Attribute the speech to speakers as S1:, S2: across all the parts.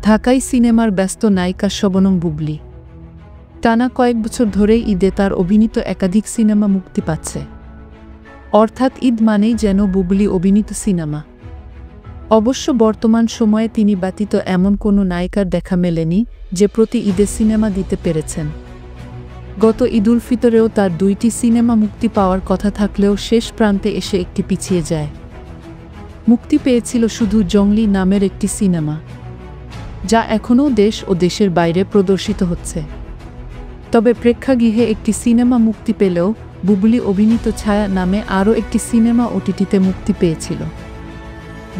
S1: ঢাকাই সিনেমার ব্যস্ত নায়িকা শবনম বুবলী। টানা কয়েক বছর ধরেই ঈদে তার অভিনীত একাধিক সিনেমা মুক্তি পাচ্ছে। অর্থাৎ ঈদ মানেই যেন বুবলী অভিনীত সিনেমা। অবশ্য বর্তমান সময়ে তিনি ব্যতীত এমন কোনো নায়িকার দেখা মেলেনি যে প্রতি ঈদে সিনেমা দিতে পেরেছেন। গত ঈদুল ফিতরেও তার 2টি সিনেমা মুক্তি পাওয়ার কথা থাকলেও শেষ প্রান্তে এসে একটি পিছিয়ে যায়। মুক্তি পেয়েছিল শুধু জংলি নামের একটি সিনেমা, যা এখনও দেশ ও দেশের বাইরে প্রদর্শিত হচ্ছে। তবে প্রেক্ষাগৃহে একটি সিনেমা মুক্তি পেলেও বুবলী অভিনীত ছায়া নামে আরও একটি সিনেমা ওটিটিতে মুক্তি পেয়েছিল।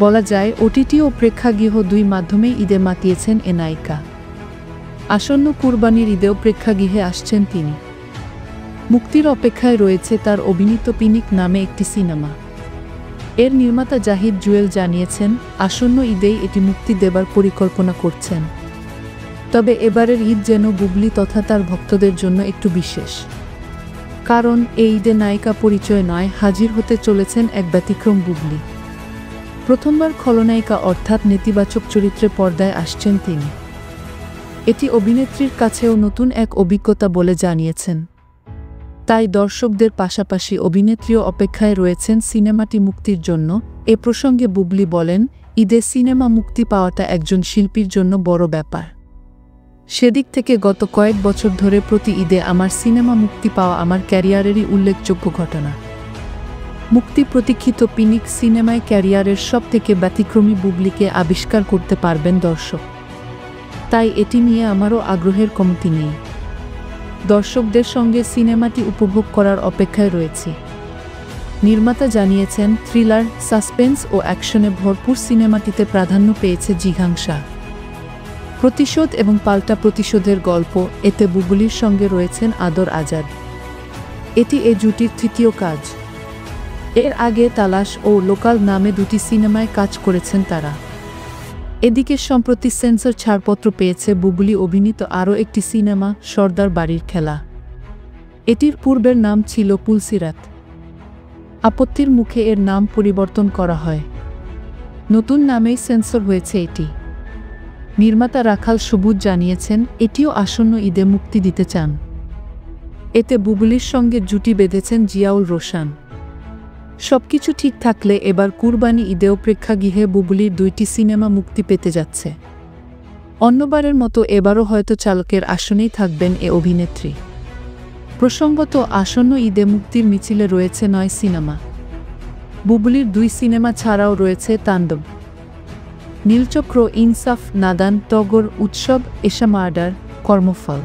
S1: বলা যায় ওটিটি ও প্রেক্ষাগৃহ 2 মাধ্যমেই ঈদে মাতিয়েছেন এ নায়িকা। আসন্ন কুরবানির ঈদেও প্রেক্ষাগৃহে আসছেন তিনি। মুক্তির অপেক্ষায় রয়েছে তার অভিনীত পিনিক নামে একটি সিনেমা। এর নির্মাতা জাহিদ জুয়েল জানিয়েছেন, আসন্ন ঈদেই এটি মুক্তি দেবার পরিকল্পনা করছেন। তবে এবারের ঈদ যেন বুবলী তথা তার ভক্তদের জন্য একটু বিশেষ। কারণ এই ঈদে নায়িকা পরিচয় নয়, হাজির হতে চলেছেন এক ব্যতিক্রম বুবলী। প্রথমবার খলনায়িকা অর্থাৎ নেতিবাচক চরিত্রে পর্দায় আসছেন তিনি। এটি অভিনেত্রীর কাছেও নতুন এক অভিজ্ঞতা বলে জানিয়েছেন। তাই দর্শকদের পাশাপাশি অভিনেত্রীও অপেক্ষায় রয়েছেন সিনেমাটি মুক্তির জন্য। এ প্রসঙ্গে বুবলী বলেন, ঈদে সিনেমা মুক্তি পাওয়াটা একজন শিল্পীর জন্য বড় ব্যাপার। সেদিক থেকে গত কয়েক বছর ধরে প্রতি ঈদে আমার সিনেমা মুক্তি পাওয়া আমার ক্যারিয়ারেরই উল্লেখযোগ্য ঘটনা। মুক্তি প্রতীক্ষিত পিনিক সিনেমায় ক্যারিয়ারের সবথেকে ব্যতিক্রমী বুবলীকে আবিষ্কার করতে পারবেন দর্শক। তাই এটি নিয়ে আমারও আগ্রহের কমতি নেই। দর্শকদের সঙ্গে সিনেমাটি উপভোগ করার অপেক্ষায় রয়েছি। নির্মাতা জানিয়েছেন, থ্রিলার, সাসপেন্স ও অ্যাকশনে ভরপুর সিনেমাটিতে প্রাধান্য পেয়েছে জিঘাংসা। প্রতিশোধ এবং পাল্টা প্রতিশোধের গল্প। এতে বুবলীর সঙ্গে রয়েছেন আদর আজাদ। এটি এ জুটির 3য় কাজ। এর আগে তালাশ ও লোকাল নামে 2টি সিনেমায় কাজ করেছেন তারা। এদিকে সম্প্রতি সেন্সর ছাড়পত্র পেয়েছে বুবলী অভিনীত আরও একটি সিনেমা, সর্দার বাড়ির খেলা। এটির পূর্বের নাম ছিল পুলসিরাত। আপত্তির মুখে এর নাম পরিবর্তন করা হয়। নতুন নামেই সেন্সর হয়েছে এটি। নির্মাতা রাখাল সবুজ জানিয়েছেন, এটিও আসন্ন ঈদে মুক্তি দিতে চান। এতে বুবলীর সঙ্গে জুটি বেঁধেছেন জিয়াউল রোশান। সবকিছু ঠিক থাকলে এবার কুরবানি ঈদেও প্রেক্ষাগৃহে বুবলীর 2টি সিনেমা মুক্তি পেতে যাচ্ছে। অন্যবারের মতো এবারও হয়তো চালকের আসনেই থাকবেন এ অভিনেত্রী। প্রসঙ্গত, আসন্ন ঈদে মুক্তির মিছিলে রয়েছে 9 সিনেমা। বুবলীর 2 সিনেমা ছাড়াও রয়েছে তাণ্ডব, নীলচক্র, ইনসাফ, নাদান, টগর, উৎসব, এশা মার্ডার, কর্মফল।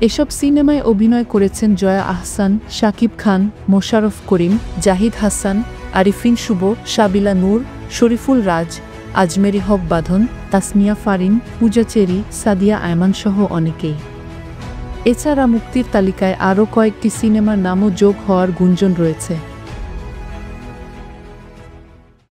S1: এসব সিনেমায় অভিনয় করেছেন জয়া আহসান, শাকিব খান, মোশাররফ করিম, জাহিদ হাসান, আরিফিন শুভ, সাবিলা নূর, শরীফুল রাজ, আজমেরি হক বাঁধন, তাসমিয়া ফারিন, পূজা চেরি, সাদিয়া আয়মান সহ অনেকেই। এছাড়া মুক্তির তালিকায় আরও কয়েকটি সিনেমার নামও যোগ হওয়ার গুঞ্জন রয়েছে।